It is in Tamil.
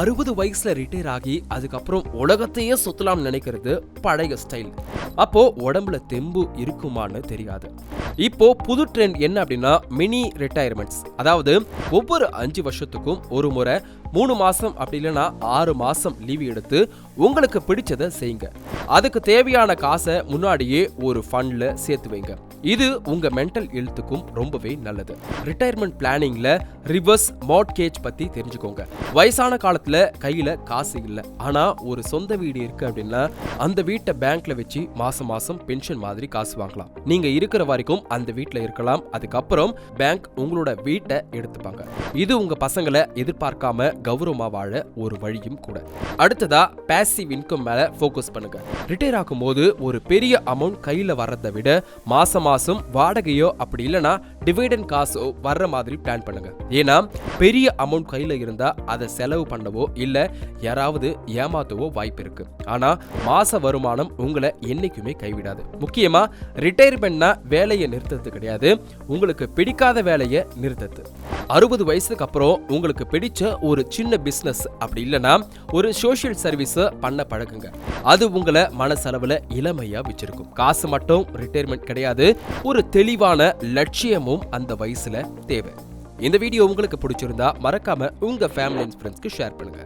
60 வயசுல ரிட்டையர் ஆகி அதுக்கப்புறம் உலகத்தையே சுத்தலாம் நினைக்கிறது பழைய ஸ்டைல். அப்போ உடம்புல தெம்பு இருக்குமான்னு தெரியாது. இப்போ புது ட்ரெண்ட் என்ன அப்படின்னா மினி ரிட்டையர்மெண்ட்ஸ். அதாவது ஒவ்வொரு 5 வருஷத்துக்கும் ஒரு முறை 3 மாசம் அப்படி இல்லைன்னா 6 மாசம் லீவ் எடுத்து உங்களுக்கு பிடிச்சதை செய்யுங்க. அதுக்கு தேவையான காசை முன்னாடியே ஒரு ஃபண்ட்ல சேர்த்து வைங்க. இது உங்க மென்டல் ஹெல்த்துக்கும் ரொம்பவே நல்லது. ரிட்டையர்மெண்ட் பிளானிங்ல ரிவர்ஸ் மார்ட்கேஜ் பத்தி தெரிஞ்சுக்கோங்க. வயசான காலத்துல கையில காசு இல்ல, ஆனா ஒரு சொந்த வீடு இருக்கு அப்படின்னா அந்த வீட்டை பேங்க்ல வச்சு மாசம் மாசம் பென்ஷன் மாதிரி காசு வாங்கலாம். நீங்க இருக்கிற வரைக்கும் அந்த வீட்டுல இருக்கலாம். அதுக்கப்புறம் பேங்க் உங்களோட வீட்டை எடுத்துப்பாங்க. இது உங்க பசங்களை எதிர்பார்க்காம கௌரவமா வாழ ஒரு வழியும் கூட. அடுத்ததா பாசிவ் இன்கம் மேல ஃபோக்கஸ் பண்ணுங்க. ரிட்டையர் ஆகும் போது ஒரு பெரிய அமௌண்ட் கையில வர்றதை விட மாசம் மாசம் வாடகையோ அப்படி இல்லனா டிவிடெண்ட் காசோ வர்ற மாதிரி பிளான் பண்ணுங்க. ஏன்னா பெரிய அமௌண்ட் கையில இருந்தா அதை செலவு பண்ணவோ இல்ல யாராவது ஏமாத்தவோ வாய்ப்பு இருக்கு. ஆனா மாச வருமானம் உங்களை என்னைக்குமே கைவிடாது. முக்கியமா ரிட்டையர்மெண்ட்னா வேலையை நிறுத்தது கிடையாது, உங்களுக்கு பிடிக்காத வேலையை நிறுத்தது. 60 வயசுக்கு அப்புறம் உங்களுக்கு பிடிச்ச ஒரு சின்ன பிசினஸ் அப்படி இல்லனா ஒரு சோஷியல் சர்வீஸ் பண்ண பழகுங்க. அது உங்களை மனசளவுல இளமையா வச்சிருக்கும். காசு மட்டும் ரிட்டையர்மெண்ட் கிடையாது, ஒரு தெளிவான லட்சியமும் அந்த வயசுல தேவை. இந்த வீடியோ உங்களுக்கு பிடிச்சிருந்தா மறக்காம உங்க ஃபேமிலி அண்ட் ஃப்ரெண்ட்ஸ்க்கு ஷேர் பண்ணுங்க.